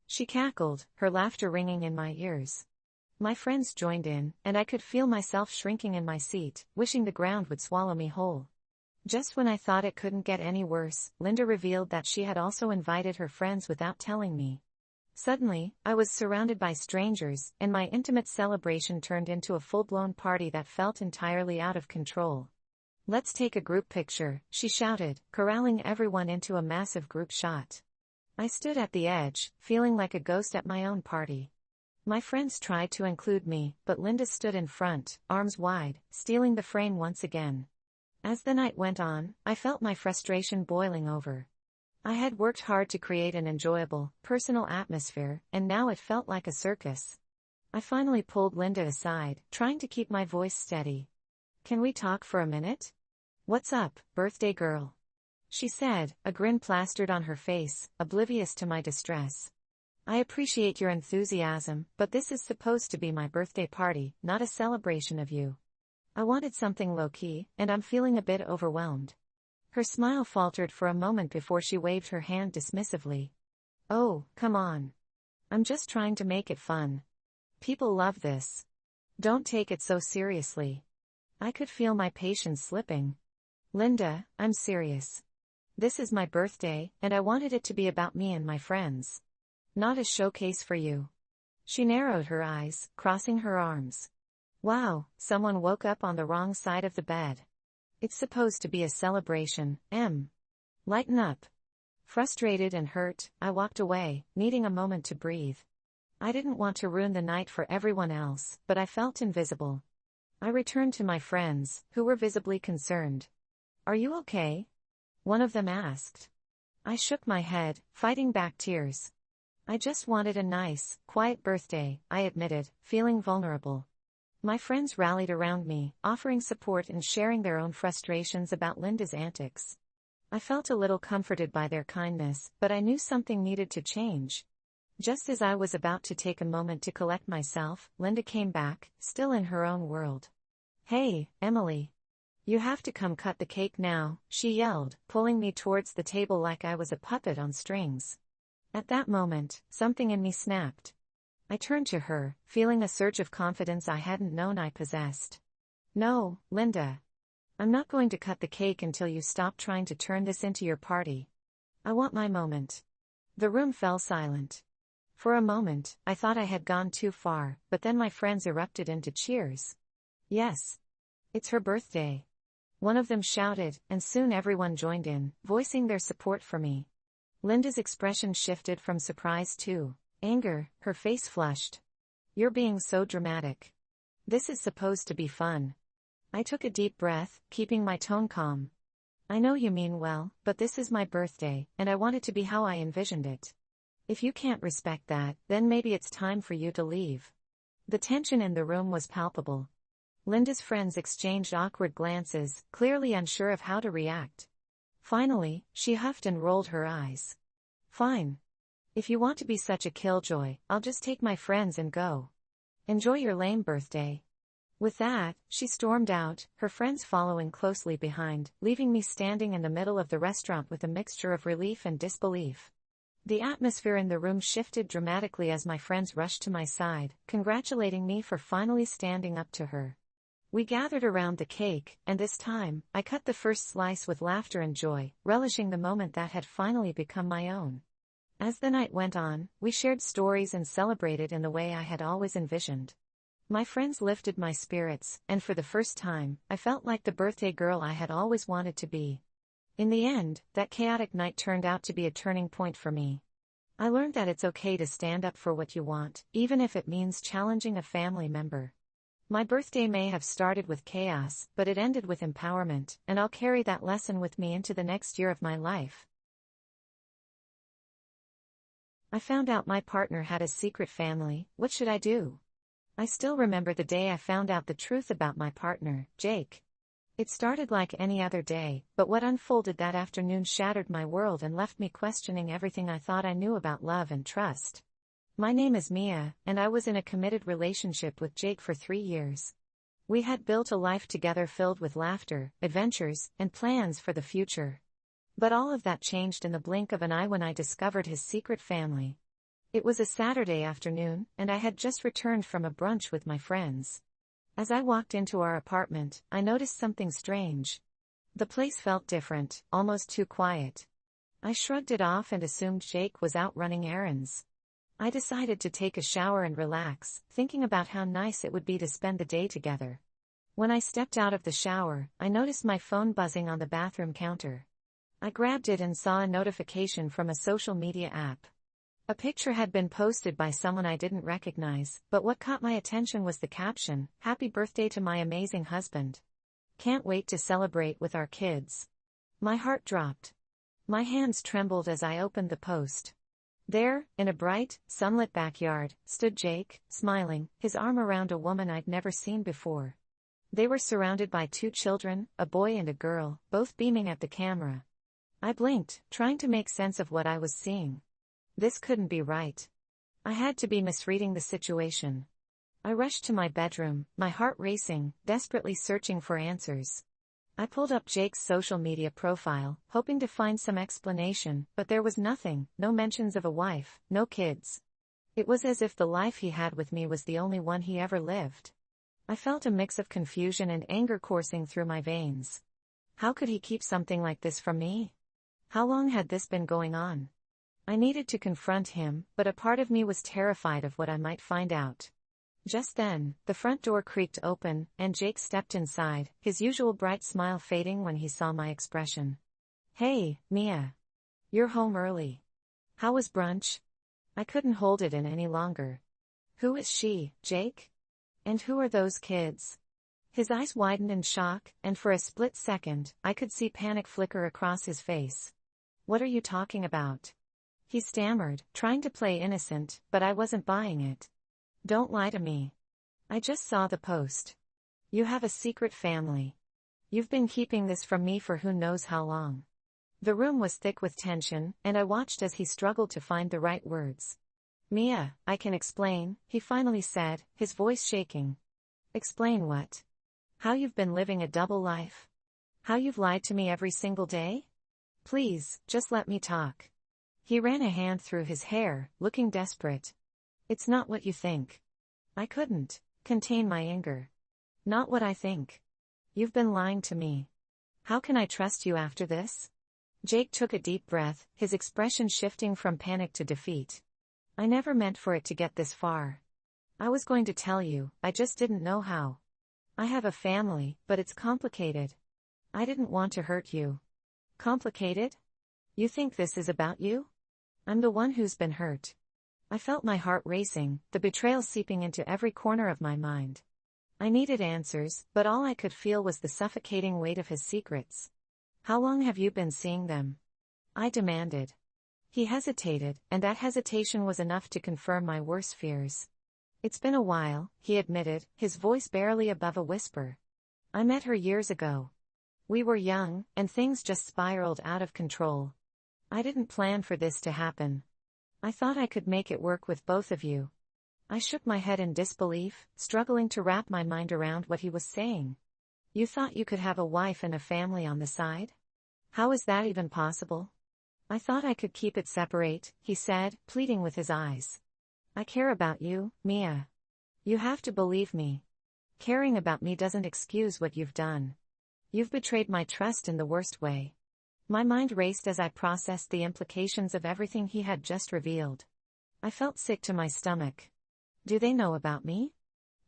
She cackled, her laughter ringing in my ears. My friends joined in, and I could feel myself shrinking in my seat, wishing the ground would swallow me whole. Just when I thought it couldn't get any worse, Linda revealed that she had also invited her friends without telling me. Suddenly, I was surrounded by strangers, and my intimate celebration turned into a full-blown party that felt entirely out of control. "Let's take a group picture," she shouted, corralling everyone into a massive group shot. I stood at the edge, feeling like a ghost at my own party. My friends tried to include me, but Linda stood in front, arms wide, stealing the frame once again. As the night went on, I felt my frustration boiling over. I had worked hard to create an enjoyable, personal atmosphere, and now it felt like a circus. I finally pulled Linda aside, trying to keep my voice steady. "Can we talk for a minute?" "What's up, birthday girl?" she said, a grin plastered on her face, oblivious to my distress. "I appreciate your enthusiasm, but this is supposed to be my birthday party, not a celebration of you. I wanted something low-key, and I'm feeling a bit overwhelmed." Her smile faltered for a moment before she waved her hand dismissively. "Oh, come on. I'm just trying to make it fun. People love this. Don't take it so seriously." I could feel my patience slipping. "Linda, I'm serious. This is my birthday, and I wanted it to be about me and my friends. Not a showcase for you." She narrowed her eyes, crossing her arms. "Wow, someone woke up on the wrong side of the bed. It's supposed to be a celebration, Em. Lighten up." Frustrated and hurt, I walked away, needing a moment to breathe. I didn't want to ruin the night for everyone else, but I felt invisible. I returned to my friends, who were visibly concerned. "Are you okay?" one of them asked. I shook my head, fighting back tears. "I just wanted a nice, quiet birthday," I admitted, feeling vulnerable. My friends rallied around me, offering support and sharing their own frustrations about Linda's antics. I felt a little comforted by their kindness, but I knew something needed to change. Just as I was about to take a moment to collect myself, Linda came back, still in her own world. "Hey, Emily. You have to come cut the cake now," she yelled, pulling me towards the table like I was a puppet on strings. At that moment, something in me snapped. I turned to her, feeling a surge of confidence I hadn't known I possessed. "No, Linda. I'm not going to cut the cake until you stop trying to turn this into your party. I want my moment." The room fell silent. For a moment, I thought I had gone too far, but then my friends erupted into cheers. "Yes. It's her birthday. One of them shouted, and soon everyone joined in, voicing their support for me. Linda's expression shifted from surprise to anger, her face flushed. "You're being so dramatic. This is supposed to be fun." I took a deep breath, keeping my tone calm. "I know you mean well, but this is my birthday, and I want it to be how I envisioned it. If you can't respect that, then maybe it's time for you to leave." The tension in the room was palpable. Linda's friends exchanged awkward glances, clearly unsure of how to react. Finally, she huffed and rolled her eyes. "Fine. If you want to be such a killjoy, I'll just take my friends and go. Enjoy your lame birthday." With that, she stormed out, her friends following closely behind, leaving me standing in the middle of the restaurant with a mixture of relief and disbelief. The atmosphere in the room shifted dramatically as my friends rushed to my side, congratulating me for finally standing up to her. We gathered around the cake, and this time, I cut the first slice with laughter and joy, relishing the moment that had finally become my own. As the night went on, we shared stories and celebrated in the way I had always envisioned. My friends lifted my spirits, and for the first time, I felt like the birthday girl I had always wanted to be. In the end, that chaotic night turned out to be a turning point for me. I learned that it's okay to stand up for what you want, even if it means challenging a family member. My birthday may have started with chaos, but it ended with empowerment, and I'll carry that lesson with me into the next year of my life. I found out my partner had a secret family. What should I do? I still remember the day I found out the truth about my partner, Jake. It started like any other day, but what unfolded that afternoon shattered my world and left me questioning everything I thought I knew about love and trust. My name is Mia, and I was in a committed relationship with Jake for 3 years. We had built a life together filled with laughter, adventures, and plans for the future. But all of that changed in the blink of an eye when I discovered his secret family. It was a Saturday afternoon, and I had just returned from a brunch with my friends. As I walked into our apartment, I noticed something strange. The place felt different, almost too quiet. I shrugged it off and assumed Jake was out running errands. I decided to take a shower and relax, thinking about how nice it would be to spend the day together. When I stepped out of the shower, I noticed my phone buzzing on the bathroom counter. I grabbed it and saw a notification from a social media app. A picture had been posted by someone I didn't recognize, but what caught my attention was the caption, "Happy birthday to my amazing husband. Can't wait to celebrate with our kids." My heart dropped. My hands trembled as I opened the post. There, in a bright, sunlit backyard, stood Jake, smiling, his arm around a woman I'd never seen before. They were surrounded by 2 children, a boy and a girl, both beaming at the camera. I blinked, trying to make sense of what I was seeing. This couldn't be right. I had to be misreading the situation. I rushed to my bedroom, my heart racing, desperately searching for answers. I pulled up Jake's social media profile, hoping to find some explanation, but there was nothing, no mentions of a wife, no kids. It was as if the life he had with me was the only one he ever lived. I felt a mix of confusion and anger coursing through my veins. How could he keep something like this from me? How long had this been going on? I needed to confront him, but a part of me was terrified of what I might find out. Just then, the front door creaked open, and Jake stepped inside, his usual bright smile fading when he saw my expression. "Hey, Mia. You're home early. How was brunch?" I couldn't hold it in any longer. "Who is she, Jake? And who are those kids?" His eyes widened in shock, and for a split second, I could see panic flicker across his face. "What are you talking about?" He stammered, trying to play innocent, but I wasn't buying it. "Don't lie to me. I just saw the post. You have a secret family. You've been keeping this from me for who knows how long." The room was thick with tension, and I watched as he struggled to find the right words. "Mia, I can explain," he finally said, his voice shaking. "Explain what? How you've been living a double life? How you've lied to me every single day? Please, just let me talk." He ran a hand through his hair, looking desperate. "It's not what you think." I couldn't contain my anger. "Not what I think. You've been lying to me. How can I trust you after this?" Jake took a deep breath, his expression shifting from panic to defeat. "I never meant for it to get this far. I was going to tell you, I just didn't know how. I have a family, but it's complicated. I didn't want to hurt you. Complicated? You think this is about you? I'm the one who's been hurt. I felt my heart racing, the betrayal seeping into every corner of my mind. I needed answers, but all I could feel was the suffocating weight of his secrets. How long have you been seeing them? I demanded. He hesitated, and that hesitation was enough to confirm my worst fears. It's been a while, he admitted, his voice barely above a whisper. I met her years ago. We were young, and things just spiraled out of control. I didn't plan for this to happen. I thought I could make it work with both of you. I shook my head in disbelief, struggling to wrap my mind around what he was saying. You thought you could have a wife and a family on the side? How is that even possible? I thought I could keep it separate, he said, pleading with his eyes. I care about you, Mia. You have to believe me. Caring about me doesn't excuse what you've done. You've betrayed my trust in the worst way. My mind raced as I processed the implications of everything he had just revealed. I felt sick to my stomach. Do they know about me?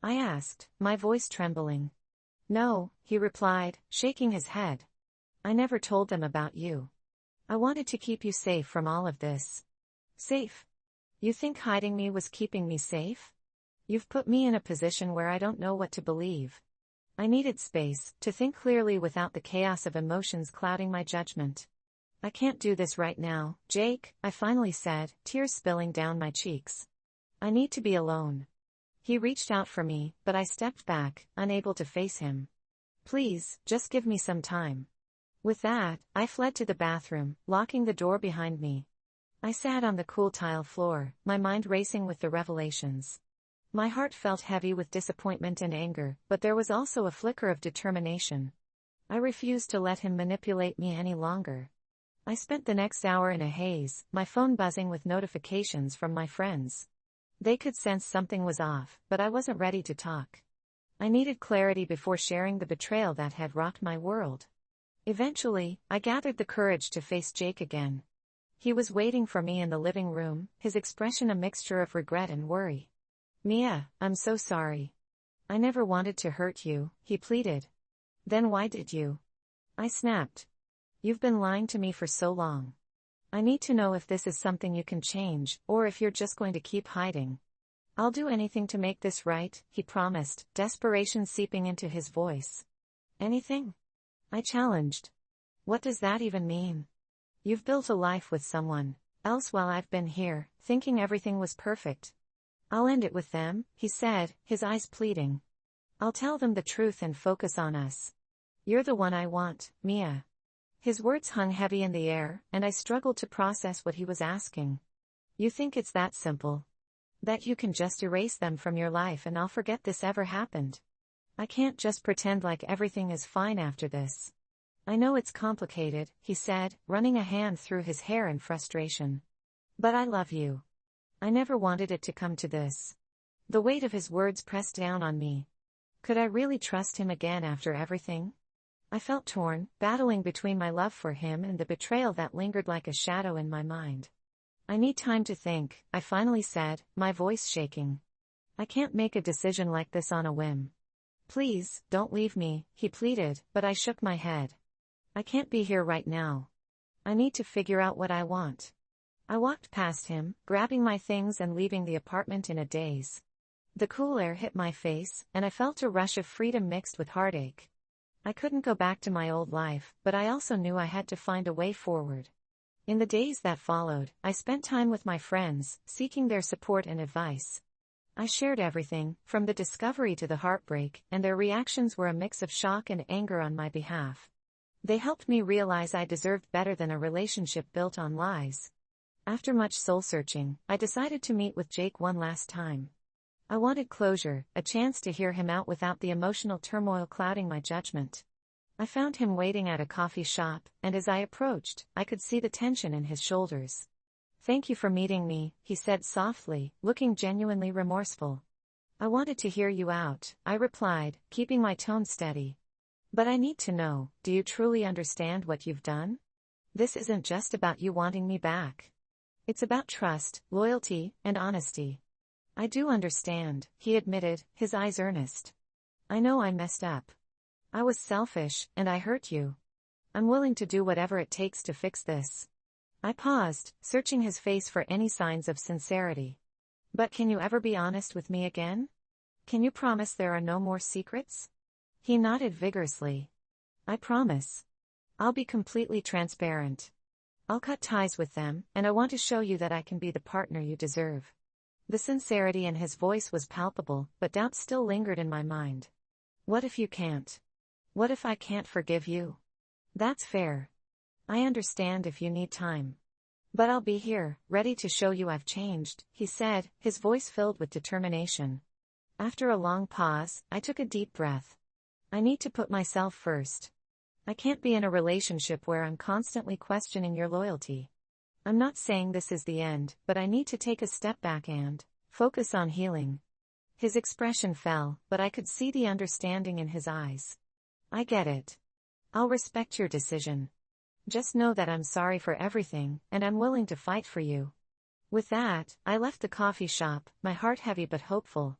I asked, my voice trembling. No, he replied, shaking his head. I never told them about you. I wanted to keep you safe from all of this. Safe? You think hiding me was keeping me safe? You've put me in a position where I don't know what to believe. I needed space, to think clearly without the chaos of emotions clouding my judgment. I can't do this right now, Jake, I finally said, tears spilling down my cheeks. I need to be alone. He reached out for me, but I stepped back, unable to face him. Please, just give me some time. With that, I fled to the bathroom, locking the door behind me. I sat on the cool tile floor, my mind racing with the revelations. My heart felt heavy with disappointment and anger, but there was also a flicker of determination. I refused to let him manipulate me any longer. I spent the next hour in a haze, my phone buzzing with notifications from my friends. They could sense something was off, but I wasn't ready to talk. I needed clarity before sharing the betrayal that had rocked my world. Eventually, I gathered the courage to face Jake again. He was waiting for me in the living room, his expression a mixture of regret and worry. Mia, I'm so sorry. I never wanted to hurt you, he pleaded. Then why did you? I snapped. You've been lying to me for so long. I need to know if this is something you can change, or if you're just going to keep hiding. I'll do anything to make this right, he promised, desperation seeping into his voice. Anything? I challenged. What does that even mean? You've built a life with someone else while I've been here, thinking everything was perfect. I'll end it with them, he said, his eyes pleading. I'll tell them the truth and focus on us. You're the one I want, Mia. His words hung heavy in the air, and I struggled to process what he was asking. You think it's that simple? That you can just erase them from your life and I'll forget this ever happened? I can't just pretend like everything is fine after this. I know it's complicated, he said, running a hand through his hair in frustration. But I love you. I never wanted it to come to this. The weight of his words pressed down on me. Could I really trust him again after everything? I felt torn, battling between my love for him and the betrayal that lingered like a shadow in my mind. I need time to think, I finally said, my voice shaking. I can't make a decision like this on a whim. Please, don't leave me, he pleaded, but I shook my head. I can't be here right now. I need to figure out what I want. I walked past him, grabbing my things and leaving the apartment in a daze. The cool air hit my face, and I felt a rush of freedom mixed with heartache. I couldn't go back to my old life, but I also knew I had to find a way forward. In the days that followed, I spent time with my friends, seeking their support and advice. I shared everything, from the discovery to the heartbreak, and their reactions were a mix of shock and anger on my behalf. They helped me realize I deserved better than a relationship built on lies. After much soul-searching, I decided to meet with Jake one last time. I wanted closure, a chance to hear him out without the emotional turmoil clouding my judgment. I found him waiting at a coffee shop, and as I approached, I could see the tension in his shoulders. Thank you for meeting me, he said softly, looking genuinely remorseful. I wanted to hear you out, I replied, keeping my tone steady. But I need to know, do you truly understand what you've done? This isn't just about you wanting me back. It's about trust, loyalty, and honesty. I do understand, he admitted, his eyes earnest. I know I messed up. I was selfish, and I hurt you. I'm willing to do whatever it takes to fix this. I paused, searching his face for any signs of sincerity. But can you ever be honest with me again? Can you promise there are no more secrets? He nodded vigorously. I promise. I'll be completely transparent. I'll cut ties with them, and I want to show you that I can be the partner you deserve. The sincerity in his voice was palpable, but doubt still lingered in my mind. What if you can't? What if I can't forgive you? That's fair. I understand if you need time. But I'll be here, ready to show you I've changed, he said, his voice filled with determination. After a long pause, I took a deep breath. I need to put myself first. I can't be in a relationship where I'm constantly questioning your loyalty. I'm not saying this is the end, but I need to take a step back and focus on healing. His expression fell, but I could see the understanding in his eyes. I get it. I'll respect your decision. Just know that I'm sorry for everything, and I'm willing to fight for you. With that, I left the coffee shop, my heart heavy but hopeful.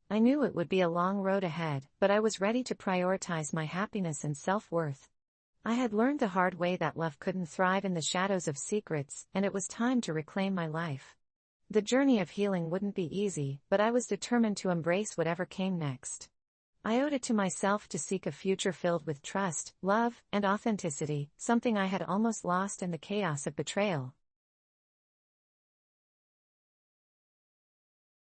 I knew it would be a long road ahead, but I was ready to prioritize my happiness and self-worth. I had learned the hard way that love couldn't thrive in the shadows of secrets, and it was time to reclaim my life. The journey of healing wouldn't be easy, but I was determined to embrace whatever came next. I owed it to myself to seek a future filled with trust, love, and authenticity, something I had almost lost in the chaos of betrayal.